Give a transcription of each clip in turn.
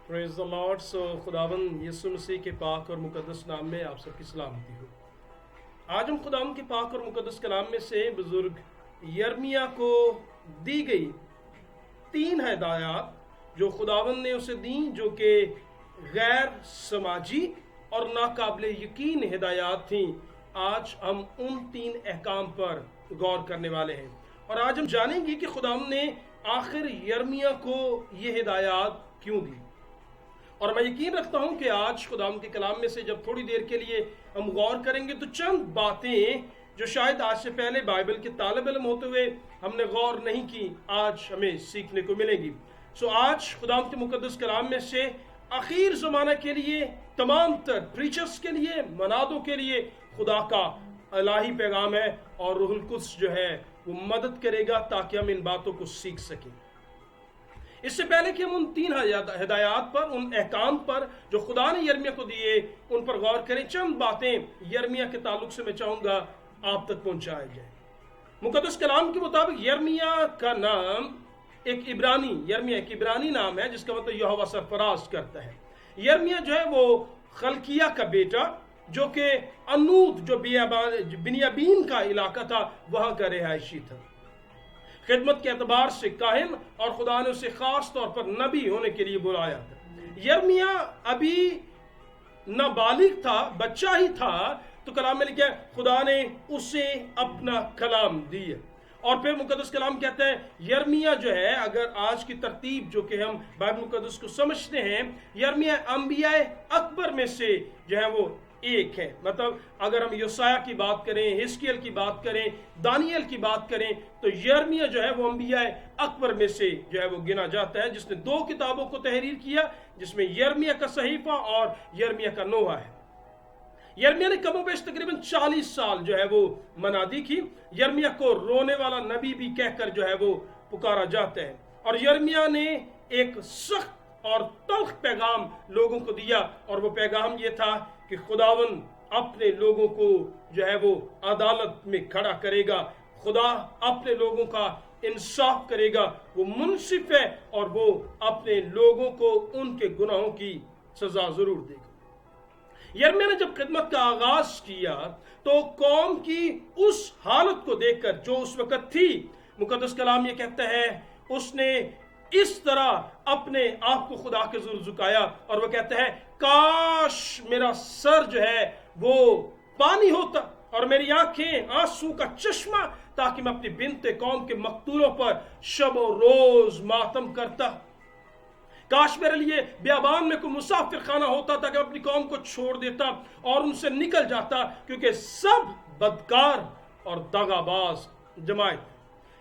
Praise the Lord. खुदावंद यीशु मसीह के पाक और मुकद्दस नाम में आप सबकी सलामती हो। आज हम खुदावंद के पाक और मुकद्दस कलाम में से बुजुर्ग यर्मिया को दी गई 3 हिदायत जो खुदावंद ने उसे दी, जो कि गैर समाजी और नाकाबिले यकीन हिदायत थी, आज हम उन 3 अहकाम पर गौर करने वाले हैं। और आज हम जानेंगे कि खुदावंद ने आखिर यर्मिया को ये हिदायत क्यों दी। और मैं यकीन रखता हूं कि आज खुदावंद के कलाम में से जब थोड़ी देर के लिए हम गौर करेंगे तो चंद बातें जो शायद आज से पहले बाइबल के तालिब इल्म होते हुए हमने गौर नहीं की, आज हमें सीखने को मिलेंगी। आज खुदावंद के मुकद्दस कलाम में से आखिर ज़माना के लिए, तमाम तर प्रीचर्स के लिए, मनादों के लिए खुदा का इलाही पैगाम है और रूहुल कुद्स जो है वो मदद करेगा ताकि हम इन बातों को सीख सकें। इससे पहले कि हम उन 3 हिदायत पर, उन अहकाम पर जो खुदा ने यर्मिया को दिए, उन पर गौर करें। चंद बातें यर्मिया के ताल्लुक से मैं चाहूंगा आप तक पहुंचाया जाए। मुकद्दस कलाम के मुताबिक यर्मिया का नाम यर्मिया एक इब्रानी नाम है जिसका मतलब यहोवा सरफराज करता है। यर्मिया जो है वो खलकिया का बेटा, जो कि अनूद जो बिनियाबीन का इलाका था वहां का रिहायशी था। खिदमत के एतबार से काहिन और खुदा ने उसे खास तौर पर नबी होने के लिए बुलाया था। यर्मिया अभी नाबालिग था, बच्चा ही था, तो कलाम में लिखा है खुदा ने उसे अपना कलाम दिया। और फिर मुकद्दस कलाम कहता है यर्मिया जो है, अगर आज की तरतीब जो कि हम बाइबल मुकद्दस को समझते हैं, यर्मिया अंबिया अकबर में से जो है वो एक है। मतलब अगर हम योसाया की बात करें, हिस्कियल की बात करें, दानियल की बात करें, तो यर्मिया जो है वो अंबिया अकबर में से जो है वो गिना जाता है, जिसने 2 किताबों को तहरीर किया, जिसमें यर्मिया का सहीफा और यर्मिया का नोहा है। यर्मिया ने कमोबेश तकरीबन 40 साल जो है वो मनादी की। यर्मिया को रोने वाला नबी भी कहकर जो है वो पुकारा जाता है। और यर्मिया ने एक सख्त और तल्ख पैगाम लोगों को दिया, और वो पैगाम ये था कि खुदावन अपने लोगों को जो है वो अदालत में खड़ा करेगा, खुदा अपने लोगों का इंसाफ करेगा, वो मुंसिफ है और वो अपने लोगों को उनके गुनाहों की सजा जरूर देगा। यर्मिया ने जब खिदमत का आगाज किया तो कौम की उस हालत को देखकर जो उस वक्त थी, मुकद्दस कलाम ये कहता है उसने इस तरह अपने आप को खुदा के ज़ुर झुकाया, और वो कहता है काश मेरा सर जो है वो पानी होता और मेरी आंखें आंसू का चश्मा, ताकि मैं अपनी बिनते कौम के मकतूलों पर शब रोज मातम करता। काश मेरे लिए बियाबान में कोई मुसाफिर खाना होता ताकि मैं अपनी कौम को छोड़ देता और उनसे निकल जाता, क्योंकि सब बदकार और दगाबाज जमायत।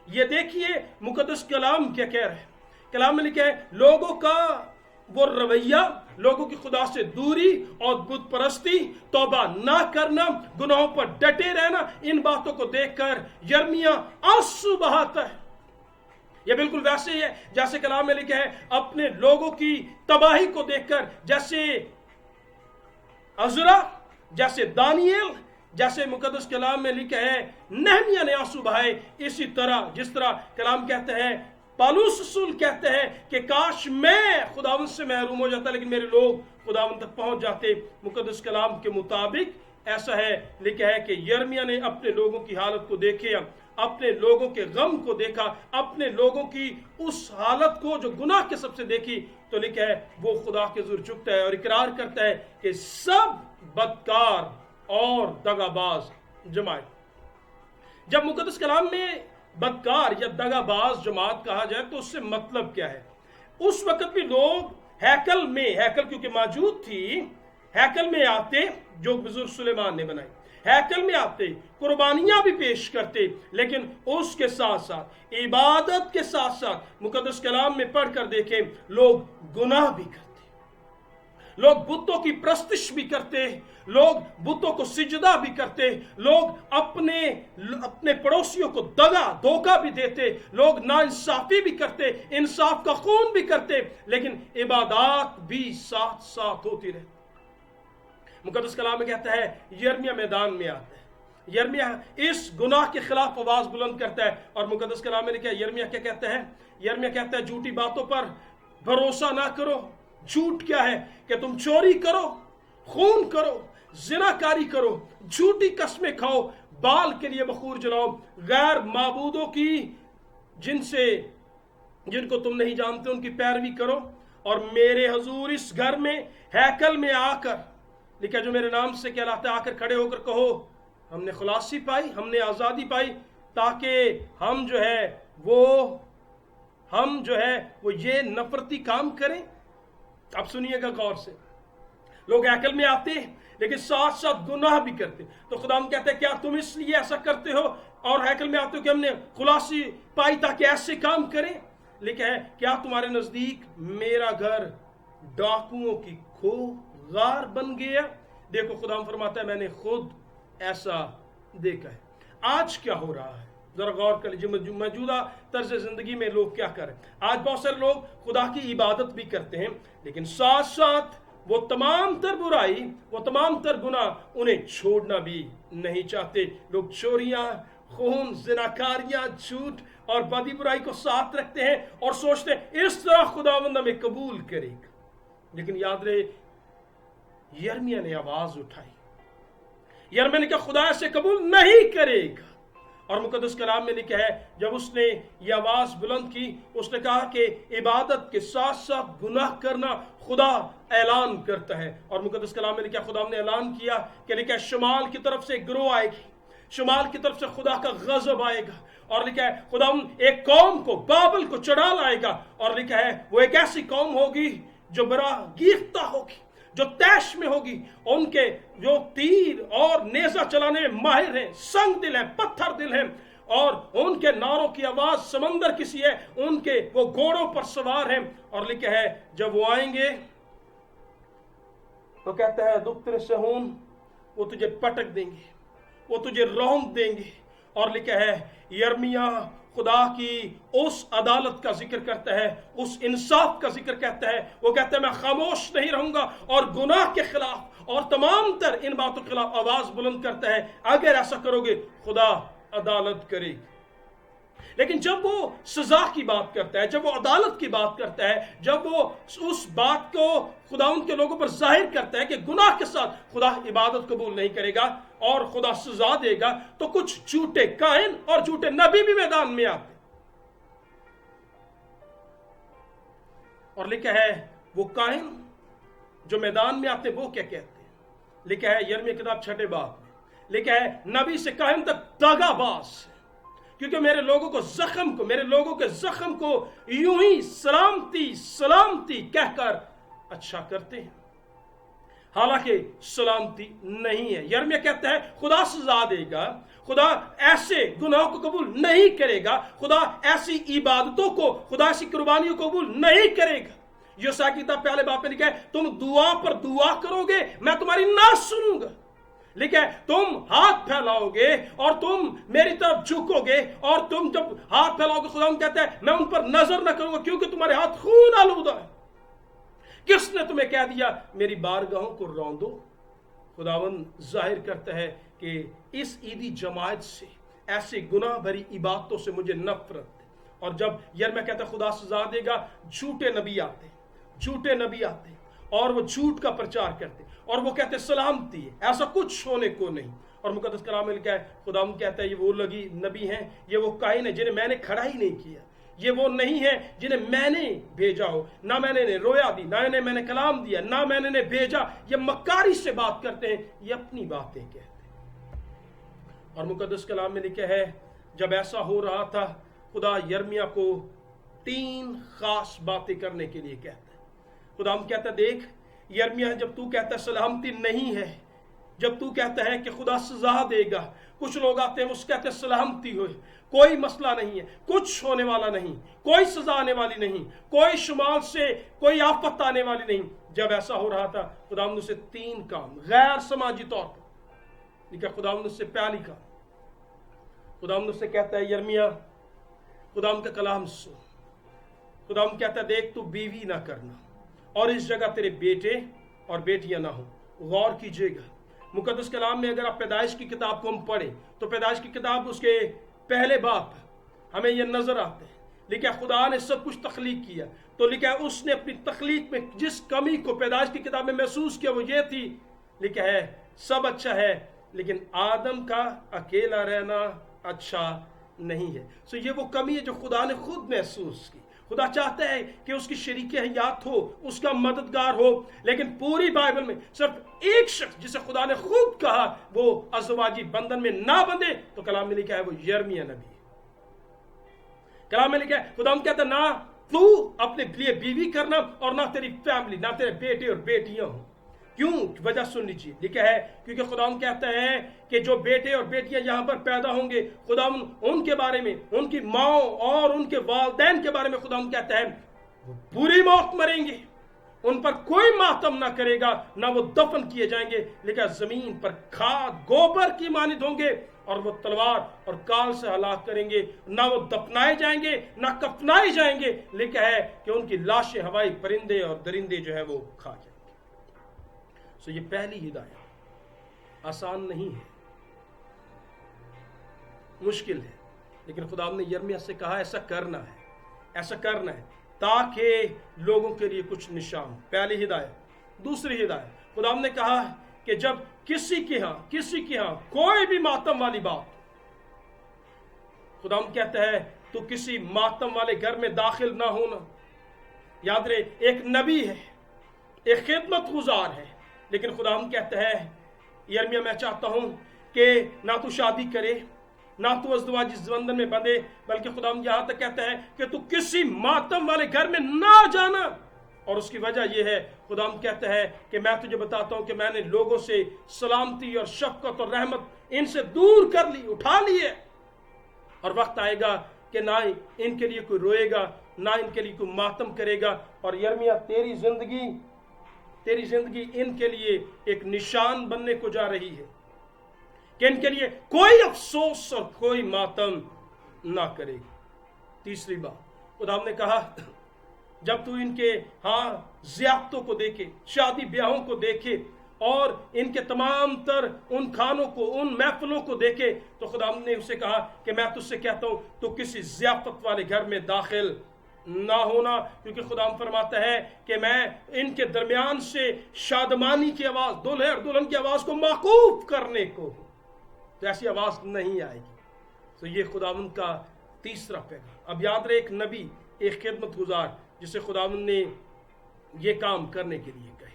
ये देखिए मुकद्दस कलाम क्या कह रहा है। कलाम में लिखा है लोगों का वो रवैया, लोगों की खुदा से दूरी और बुत परस्ती, तौबा ना करना, गुनाहों पर डटे रहना, इन बातों को देखकर यर्मिया आंसू बहाता है। यह बिल्कुल वैसे ही है जैसे कलाम में लिखा है अपने लोगों की तबाही को देखकर, जैसे अज़रा, जैसे दानियल, जैसे मुकद्दस कलाम में लिखा है नहमिया ने आंसू बहाए, इसी तरह जिस तरह कलाम कहते हैं, पालूस रसूल कहते हैं कि काश मैं खुदावंद से महरूम हो जाता लेकिन मेरे लोग खुदावंद तक पहुंच जाते। मुकद्दस कलाम के मुताबिक ऐसा है, लिखा है कि यर्मिया ने अपने लोगों की हालत को देखे, अपने लोगों के गम को देखा, अपने लोगों की उस हालत को जो गुनाह के सबसे देखी, तो लिखा है वो खुदा के ज़ुर झुकता है और इकरार करता है कि सब बदकार और दगाबाज जमात। जब मुकद्दस कलाम में बदकार या दगाबाज जमात कहा जाए तो उससे मतलब क्या है? उस वक्त भी लोग हैकल क्योंकि मौजूद थी, हैकल में आते जो बुजुर्ग सुलेमान ने बनाई, हैकल में आते, कुर्बानियां भी पेश करते, लेकिन उसके साथ साथ इबादत के साथ साथ मुकद्दस कलाम में पढ़कर देखें लोग गुनाह भी करते, लोग बुतों की प्रस्तिश भी करते, लोग बुतों को सिजदा भी करते, लोग अपने पड़ोसियों को धोखा भी देते, लोग नाइंसाफी भी करते, इंसाफ का खून भी करते, लेकिन इबादत भी साथ साथ होती रहती। मुकद्दस कलाम में कहता है यर्मिया मैदान में आता है, यर्मिया इस गुनाह के खिलाफ आवाज बुलंद करता है। और मुकद्दस कलाम में लिखा है यर्मिया क्या कहता है? यर्मिया कहता है झूठी बातों पर भरोसा ना करो, झूठ क्या है कि तुम चोरी करो, खून करो, जिनाकारी करो, झूठी कस्में खाओ, बाल के लिए बखूर जलाओ, गैर माबूदों की जिनको तुम नहीं जानते उनकी पैरवी करो, और मेरे हजूर इस घर में हैकल में आकर, लिखा जो मेरे नाम से कहलाते आकर खड़े होकर कहो हमने खुलासी पाई, हमने आज़ादी पाई, ताकि हम जो है वो ये नफरती काम करें। अब सुनिएगा गौर से, लोग हैकल में आते लेकिन साथ साथ गुनाह भी करते, तो खुदाम कहते हैं क्या तुम इसलिए ऐसा करते हो और हैकल में आते हो कि हमने खुलासी पाई ताकि ऐसे काम करें? लिखा है क्या तुम्हारे नजदीक मेरा घर डाकुओं की खो गार बन गया? देखो खुदाम फरमाता है मैंने खुद ऐसा देखा है। आज क्या हो रहा है जरा गौर कर लीजिए, मौजूदा तर्ज जिंदगी में लोग क्या कर रहे हैं। आज बहुत सारे लोग खुदा की इबादत भी करते हैं, लेकिन साथ साथ वो तमाम तर बुराई, वो तमाम तर गुनाह उन्हें छोड़ना भी नहीं चाहते। लोग चोरियां, खून, जिनाकारियां, झूठ और बदी बुराई को साथ रखते हैं और सोचते हैं इस तरह खुदावंद हमें कबूल करेगा। लेकिन याद रहे यिर्मयाह ने आवाज उठाई, यिर्मयाह ने कहा खुदा ऐसे कबूल नहीं करेगा। और मुकद्दस कलाम में लिखा है जब उसने ये आवाज बुलंद की, उसने कहा कि इबादत के साथ साथ गुनाह करना खुदा ऐलान करता है। और मुकद्दस कलाम में लिखा खुदा ने ऐलान किया कि लिखा है शुमाल की तरफ से गिरोह आएगी, शुमाल की तरफ से खुदा का गजब आएगा, और लिखा है खुदा एक कौम को, बाबल को चढ़ा लाएगा, और लिखा है वो एक ऐसी कौम होगी जो बड़ा गीरता होगी, जो तैश में होगी, उनके जो तीर और नेजा चलाने में माहिर हैं, संग दिल हैं, पत्थर दिल हैं, और उनके नारों की आवाज समंदर किसी है, उनके वो घोड़ों पर सवार हैं। और लिखा है जब वो आएंगे तो कहता है दुख्तर सहून वो तुझे पटक देंगे, वो तुझे रौंद देंगे। और लिखा है यिर्मयाह खुदा की उस अदालत का जिक्र करता है, उस इंसाफ का जिक्र कहता है। वो कहता है मैं खामोश नहीं रहूंगा और गुनाह के खिलाफ और तमाम तर इन बातों के खिलाफ आवाज बुलंद करता है। अगर ऐसा करोगे खुदा अदालत करेगी। लेकिन जब वो सजा की बात करता है, जब वो अदालत की बात करता है, जब वो उस बात को खुदा उनके लोगों पर जाहिर करता है कि गुनाह के साथ खुदा इबादत कबूल नहीं करेगा और खुदा सजा देगा, तो कुछ झूठे काहिन और झूठे नबी भी मैदान में आते। और लिखा है वो काहिन जो मैदान में आते वो क्या कहते हैं? लिखा है यिर्मयाह किताब 6 बाब में लिखा है नबी से काहिन तक दगाबाज, क्योंकि मेरे लोगों के जख्म को यूं ही सलामती सलामती कहकर अच्छा करते हैं, हालांकि सलामती नहीं है। यिर्मयाह कहता है खुदा सजा देगा, खुदा ऐसे गुनाहों को कबूल नहीं करेगा, खुदा ऐसी इबादतों को, खुदा ऐसी कुर्बानियों को कबूल नहीं करेगा। योशिय्याह की किताब 1 बाब में लिखा है तुम दुआ पर दुआ करोगे मैं तुम्हारी ना सुनूंगा। लिखा है तुम हाथ फैलाओगे और तुम मेरी तरफ झुकोगे, और तुम जब हाथ फैलाओगे खुदा कहता है मैं उन पर नजर न करूंगा क्योंकि तुम्हारे हाथ खून आलूदा है। किसने तुम्हें कह दिया मेरी बारगाहों को रौंदो? खुदावन जाहिर करता है कि इस ईदी जमात से, ऐसे गुनाह भरी इबादतों से मुझे नफरत है। और जब यिर्मयाह कहता है खुदा सजा देगा, झूठे नबी आते और वो झूठ का प्रचार करते और वो कहते सलामती है, ऐसा कुछ होने को नहीं। और मुकद्दस कलाम में लिखा है खुदा कहता है ये वो लगी नबी हैं, ये वो काहिन है जिन्हें मैंने खड़ा ही नहीं किया, ये वो नहीं है जिन्हें मैंने भेजा हो, ना मैंने इन्हें रोया दी, ना इन्हें मैंने कलाम दिया, ना मैंने इन्हें भेजा। ये मक्कारी से बात करते हैं, ये अपनी बातें कहते हैं। और मुकद्दस कलाम में लिखा है जब ऐसा हो रहा था खुदा यिर्मयाह को 3 खास बातें करने के लिए कहता है। खुदा कहता है देख यिर्मयाह जब तू कहता है सलामती नहीं है, जब तू कहता है कि खुदा सजा देगा, कुछ लोग आते हैं वो कहते हैं सलामती हो, कोई मसला नहीं है, कुछ होने वाला नहीं, कोई सजा आने वाली नहीं, कोई शुमाल से कोई आफत आने वाली नहीं। जब ऐसा हो रहा था खुदा से 3 काम गैर समाजी तौर पर लिखा। खुदा से पहली काम, खुदा से कहता है यिर्मयाह खुदा का कलाम सुन। खुदा कहता है देख तू बीवी ना करना और इस जगह तेरे बेटे और बेटियां ना हो। गौर कीजिएगा मुकद्दस कलाम में अगर आप पैदाइश की किताब को हम पढ़ें तो पैदाइश की किताब उसके 1 बाब हमें यह नजर आते हैं। लेकिन खुदा ने सब कुछ तख्लीक किया, تو لکھا ہے اس نے اپنی تخلیق میں جس کمی کو پیدائش کی کتاب میں محسوس کیا وہ یہ تھی، لکھا ہے سب اچھا ہے لیکن آدم کا اکیلا رہنا اچھا نہیں ہے۔ سو یہ وہ کمی ہے جو خدا نے خود محسوس کی۔ خدا چاہتا ہے کہ اس کی شریک حیات ہو، اس کا مددگار ہو، لیکن پوری بائبل میں صرف ایک شخص جسے خدا نے خود کہا وہ ازدواجی بندھن میں نہ بندھے، تو کلام میں لکھا ہے وہ یرمیہ نبی ہے۔ کلام میں لکھا ہے خدا کہتا ہے نہ تو اپنے لیے بیوی کرنا اور نہ تیری فیملی، نہ تیرے بیٹے اور بیٹیاں ہوں۔ کیوں؟ وجہ سن لیجیے، لکھا ہے کیونکہ خدا کہتا ہے کہ جو بیٹے اور بیٹیاں یہاں پر پیدا ہوں گے، خدا ان کے بارے میں، ان کی ماں اور ان کے والدین کے بارے میں خدا کہتا ہے وہ بری موت مریں گے، ان پر کوئی ماتم نہ کرے گا، نہ وہ دفن کیے جائیں گے، لیکن زمین پر کھاد گوبر کی مانند ہوں گے، اور وہ تلوار اور کال سے ہلاک کریں گے، نہ وہ دفنائے جائیں گے نہ کفنائے جائیں گے، لکھا ہے کہ ان کی لاشیں ہوائی پرندے اور درندے جو ہے وہ کھا جائیں گے۔ سو یہ پہلی ہدایت آسان نہیں ہے، مشکل ہے، لیکن خدا نے یرمیہ سے کہا ایسا کرنا ہے، ایسا کرنا ہے تاکہ لوگوں کے لیے کچھ نشان ہو۔ پہلی ہدایت۔ دوسری ہدایت، خدا نے کہا کہ جب کسی کے ہاں کوئی بھی ماتم والی بات، خدا کہتا ہے تو کسی ماتم والے گھر میں داخل نہ ہونا۔ یاد رہے ایک نبی ہے، ایک خدمت گزار ہے، لیکن خدا کہتا ہے یرمیہ میں چاہتا ہوں کہ نہ تو شادی کرے، نہ تو ازدواجی بندھن میں بندھے، بلکہ خدا یہاں تک کہتا ہے کہ تو کسی ماتم والے گھر میں نہ جانا۔ اور اس کی وجہ یہ ہے، خدا کہتا ہے کہ میں تجھے بتاتا ہوں کہ میں نے لوگوں سے سلامتی اور شفقت اور رحمت ان سے دور کر لی، اٹھا لی ہے، اور وقت آئے گا کہ نہ ان کے لیے کوئی روئے گا، نہ ان کے لیے کوئی ماتم کرے گا۔ اور یرمیہ تیری زندگی ان کے لیے ایک نشان بننے کو جا رہی ہے کہ ان کے لیے کوئی افسوس اور کوئی ماتم نہ کرے گی۔ تیسری بات، خدا نے کہا جب تو ان کے ضیافتوں کو دیکھے، شادی بیاہوں کو دیکھے، اور ان کے تمام تر ان کھانوں کو، ان محفلوں کو دیکھے، تو خدا نے اسے کہا کہ میں تجھ سے کہتا ہوں تو کسی ضیافت والے گھر میں داخل نہ ہونا، کیونکہ خدا فرماتا ہے کہ میں ان کے درمیان سے شادمانی کی آواز، دولہے اور دلہن کی آواز کو موقوف کرنے کو، تو ایسی آواز نہیں آئے گی۔ تو یہ خداوند کا تیسرا پیغام۔ اب یاد رہے ایک نبی، ایک خدمت گزار جسے خداوند نے یہ کام کرنے کے لیے کہے،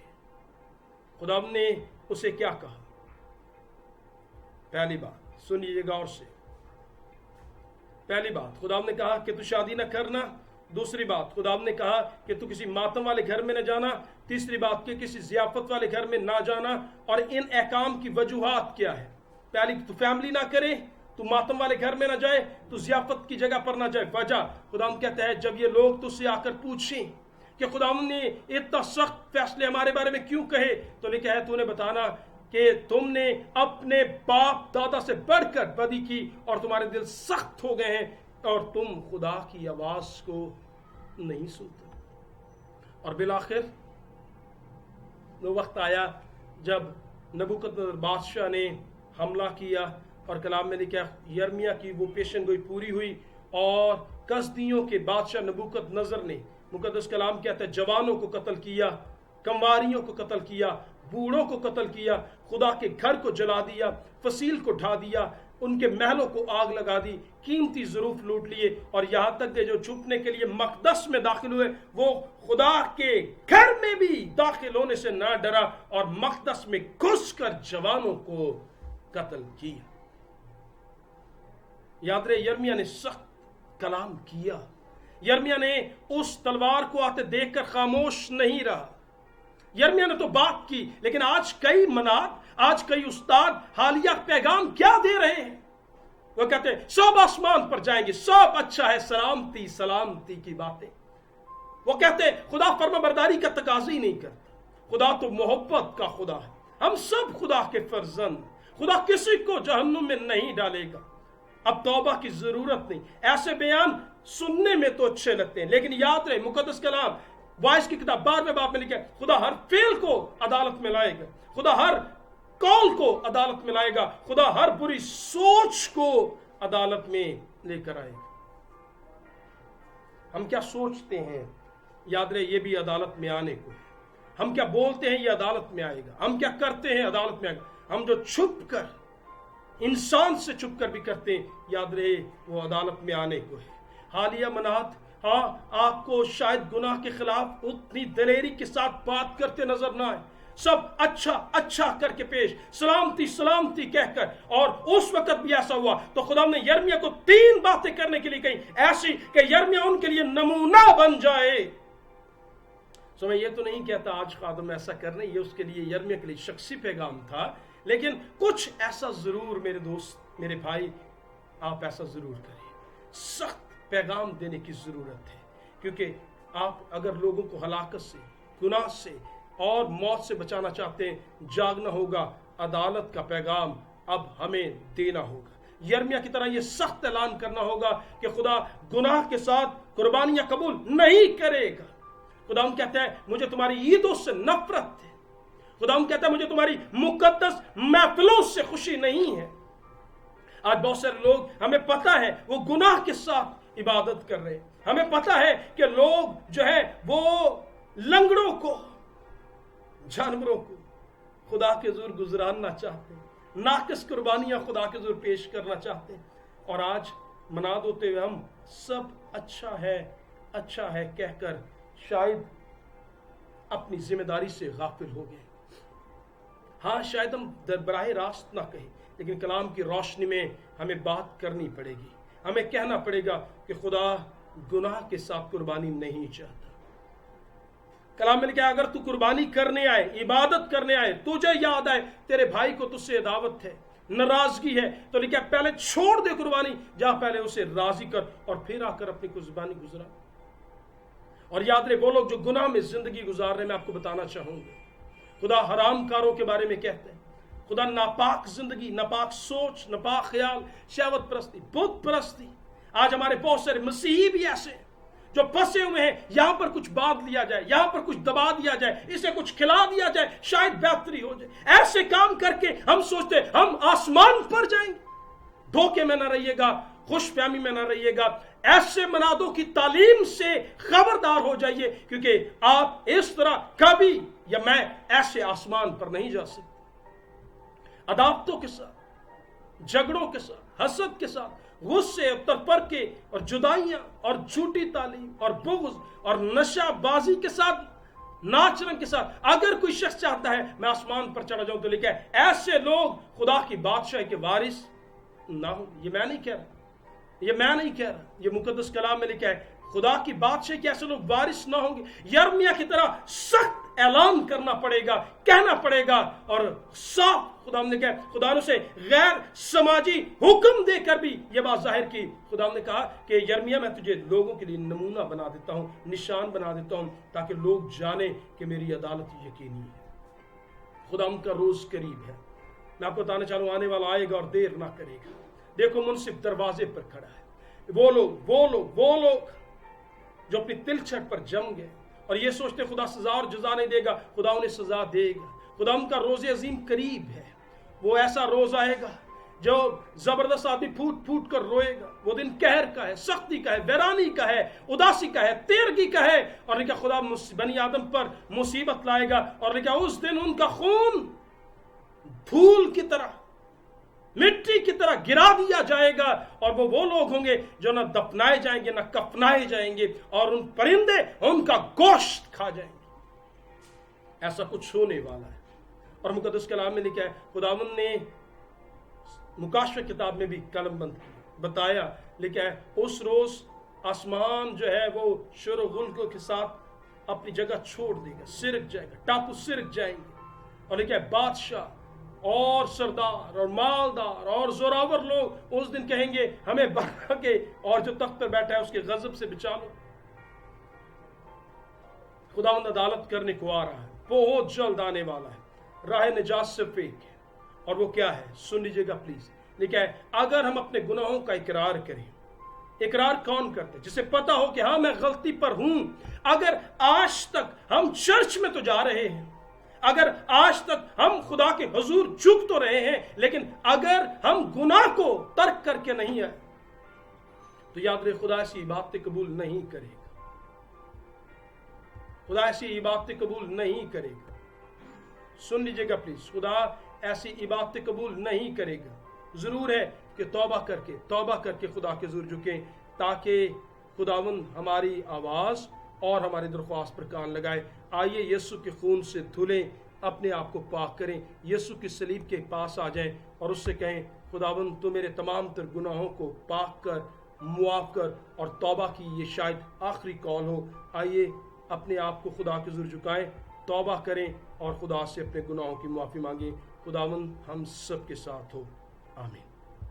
خداوند نے اسے کیا کہا؟ پہلی بات سنیے غور سے، پہلی بات خداوند نے کہا کہ تو شادی نہ کرنا، دوسری بات خداوند نے کہا کہ تو کسی ماتم والے گھر میں نہ جانا، تیسری بات کہ کسی ضیافت والے گھر میں نہ جانا۔ اور ان احکام کی وجوہات کیا ہے؟ پہلی تو فیملی نہ کرے، تو ماتم والے گھر میں نہ جائے، تو ضیافت کی جگہ پر نہ جائے۔ وجہ خداوند کہتا ہے جب یہ لوگ تجھ سے آ کر پوچھیں کہ خداوند نے اتنا سخت فیصلے ہمارے بارے میں کیوں کہے، تو لکھا ہے تو نے بتانا کہ تم نے اپنے باپ دادا سے بڑھ کر بدی کی اور تمہارے دل سخت ہو گئے ہیں اور تم خدا کی آواز کو نہیں سنتے۔ اور بالآخر وہ وقت آیا جب نبوکدنصر بادشاہ نے حملہ کیا، اور کلام میں لکھا یرمیہ کی وہ پیشن گوئی پوری ہوئی، اور کسدیوں کے بادشاہ نبوکدنصر نے، مقدس کلام کہتا ہے، جوانوں کو قتل کیا، کمواریوں کو قتل کیا، بوڑھوں کو قتل کیا، خدا کے گھر کو جلا دیا، فصیل کو ڈھا دیا، ان کے محلوں کو آگ لگا دی، قیمتی ظروف لوٹ لیے، اور یہاں تک کہ جو چھپنے کے لیے مقدس میں داخل ہوئے وہ خدا کے گھر میں بھی داخل ہونے سے نہ ڈرا، اور مقدس میں گھس کر جوانوں کو قتل کیا۔ یاد رہے یرمیہ نے سخت کلام کیا، یرمیہ نے اس تلوار کو آتے دیکھ کر خاموش نہیں رہا، یرمیہ نے تو بات کی، لیکن آج کئی مناد، آج کئی استاد حالیہ پیغام کیا دے رہے ہیں؟ وہ کہتے ہیں سب آسمان پر جائیں گے، سب اچھا ہے، سلامتی سلامتی کی باتیں۔ وہ کہتے ہیں خدا فرما برداری کا تقاضا ہی نہیں کرتا، خدا تو محبت کا خدا ہے، ہم سب خدا کے فرزند، خدا کسی کو جہنم میں نہیں ڈالے گا۔ اب توبہ کی ضرورت نہیں۔ ایسے بیان سننے میں تو اچھے لگتے ہیں، لیکن یاد رہے مقدس کلام وائس کی کتاب 12ویں باب میں لکھا ہے خدا ہر فعل کو عدالت میں لائے گا، خدا ہر قول کو عدالت میں لائے گا، خدا ہر بری سوچ کو عدالت میں لے کر آئے گا۔ ہم کیا سوچتے ہیں याद रहे ये भी अदालत में आने को है। हम क्या बोलते हैं ये अदालत में आएगा, हम क्या करते हैं अदालत में आएगा। हम जो छुप कर, इंसान से छुप कर भी करते हैं, याद रहे वो अदालत में आने को है। हालिया मनात, हाँ, आपको शायद गुनाह के खिलाफ उतनी दलेरी के साथ बात करते नजर ना आए, सब अच्छा अच्छा करके पेश, सलामती सलामती कहकर, और उस वक्त भी ऐसा हुआ तो खुदा ने यिर्मयाह को 3 बातें करने के लिए कही, ऐसी कि यिर्मयाह उनके लिए नमूना बन जाए। मैं ये तो नहीं कहता आज खादम ऐसा करने, ये उसके लिए, यिर्मयाह के लिए शख्सी पैगाम था, लेकिन कुछ ऐसा जरूर मेरे दोस्त, मेरे भाई, आप ऐसा जरूर करें। सख्त पैगाम देने की जरूरत है, क्योंकि आप अगर लोगों को हलाकत से, गुनाह से और मौत से बचाना चाहते हैं, जागना होगा, अदालत का पैगाम अब हमें देना होगा। यिर्मयाह की तरह यह सख्त ऐलान करना होगा कि खुदा गुनाह के साथ कुर्बानियां कबूल नहीं करेगा। खुदा कहता है मुझे तुम्हारी ईदों से नफरत है, खुदा कहता है मुझे तुम्हारी मुकद्दस महफिलों से खुशी नहीं है। आज बहुत सारे लोग, हमें पता है वो गुनाह के साथ इबादत कर रहे हैं, हमें पता है कि लोग जो है वो लंगड़ों को, जानवरों को खुदा के हुजूर गुजराना चाहते हैं, नाकिस कुर्बानियां खुदा के हुजूर पेश करना चाहते हैं, और आज मनाद होते हुए हम सब अच्छा है कहकर शायद अपनी जिम्मेदारी से गाफिल हो गए। हाँ, शायद हम बराह रास्त ना कहें, लेकिन कलाम की रोशनी में हमें बात करनी पड़ेगी, हमें कहना पड़ेगा कि खुदा गुनाह के साथ कुर्बानी नहीं चाहता। कलाम में लिखा है अगर तू कुर्बानी करने आए, इबादत करने आए, तुझे याद आए तेरे भाई को तुझसे दावत है, नाराजगी है, तो लिखा है पहले छोड़ दे कुर्बानी, जा पहले उसे राजी कर और फिर आकर अपनी कुर्बानी गुजरा। और याद रहे वो लोग जो गुनाह में जिंदगी गुजार रहे, मैं आपको बताना चाहूंगा, खुदा हराम कारों के बारे में कहते हैं, खुदा नापाक जिंदगी, नापाक सोच, नापाक ख्याल, शहवत परस्ती, बुत परस्ती। आज हमारे बहुत सारे मसीही भी ऐसे जो फंसे हुए हैं, यहां पर कुछ बांध लिया जाए, यहां पर कुछ दबा दिया जाए, इसे कुछ खिला दिया जाए, शायद बेहतरी हो जाए। ऐसे काम करके हम सोचते हम आसमान पर जाएंगे। धोखे में ना रहिएगा, खुशफहमी में ना रहिएगा, ऐसे मनादों की तालीम से खबरदार हो जाइए, क्योंकि आप इस तरह कभी या मैं ऐसे आसमान पर नहीं जा सकते। अदावतों के साथ, झगड़ों के साथ, हसद के साथ, गुस्से और तरफरके और जुदाइयां और झूठी तालीम और बुग़्ज़ और नशाबाजी के साथ, नाच रंग के साथ अगर कोई शख्स चाहता है मैं आसमान पर चढ़ा जाऊं, तो लिखा है ऐसे लोग खुदा की बादशाही के वारिस ना हो। ये मैं नहीं कह रहा, ये मुकद्दस कलाम में लिखा है खुदा की बादशाही के ऐसे लोग वारिस ना होंगे। यिर्मयाह की तरह सख्त ऐलान करना पड़ेगा, कहना पड़ेगा, और साफ खुदा ने कहा, खुदा ने उसे गैर समाजी हुक्म देकर भी यह बात जाहिर की। खुदा ने कहा कि यिर्मयाह मैं तुझे लोगों के लिए नमूना बना देता हूं, निशान बना देता हूं, ताकि लोग जाने कि मेरी अदालत यकीनी है। खुदा का रोज करीब है। मैं आपको बताना चाहूँ आने वाला आएगा और देर ना करेगा। देखो मुनसिफ दरवाजे पर खड़ा है। वो लोग जो अपनी तिलछट पर जम गए और ये सोचते खुदा सजा और जजा नहीं देगा, खुदा उन्हें सजा देगा। खुदा उनका रोज़े अजीम करीब है। वो ऐसा रोज आएगा जो जबरदस्त आदमी फूट फूट कर रोएगा। वो दिन कहर का है, सख्ती का है, वैरानी का है, उदासी का है, तेरगी का है, और लिखा खुदा बनी आदम पर मुसीबत लाएगा, और लिखा उस दिन उनका खून धूल की तरह, मिट्टी की तरह गिरा दिया जाएगा, और वो लोग होंगे जो न दफनाए जाएंगे न कफनाए जाएंगे, और उन परिंदे उनका गोश्त खा जाएंगे। ऐसा कुछ होने वाला है। और मुकद्दस कलाम में लिखा है, खुदावंद ने मुकाशवा किताब में भी कलमबंद किया, बताया, लिखा है उस रोज आसमान जो है वो शुर और गुल के साथ अपनी जगह छोड़ देगा, सिरक जाएगा, टापू सिरक जाएंगे। और लिखा है बादशाह और सरदार और मालदार और जोरावर लोग उस दिन कहेंगे हमें बना के और जो तख्त पर बैठा है उसके गजब से बचा लो। खुदावंद अदालत करने को आ रहा है, बहुत जल्द आने वाला है। राह निजात सिर्फ एक है, और वो क्या है सुन लीजिएगा प्लीज। लिखा है अगर हम अपने गुनाहों का इकरार करें। इकरार कौन करते? जिसे पता हो कि हाँ मैं गलती पर हूं। अगर आज तक हम चर्च में तो जा रहे हैं, अगर आज तक हम खुदा के हुजूर झुक तो रहे हैं, लेकिन अगर हम गुनाह को तर्क करके नहीं आए, तो याद रहे खुदा ऐसी बातें कबूल नहीं करेगा। खुदा ऐसी इबादतें कबूल नहीं करेगा। सुन लीजिएगा प्लीज, खुदा ऐसी इबादतें कबूल नहीं करेगा। जरूर है कि तौबा करके खुदा के हुजूर झुकें, ताकि खुदावन हमारी आवाज और हमारी दरख्वास्त पर कान लगाए। आइए यीशु के खून से धुलें, अपने आप को पाक करें, यीशु की सलीब के पास आ जाएं और उससे कहें, खुदावन तू मेरे तमाम तर गुनाहों को पाक कर, मुआफ कर, और तौबा की ये शायद आखिरी कॉल हो। आइए अपने आप को खुदा के हुजूर झुकाएं, तौबा करें और खुदा से अपने गुनाहों की माफ़ी मांगें। खुदावन हम सब के साथ हो। आमीन।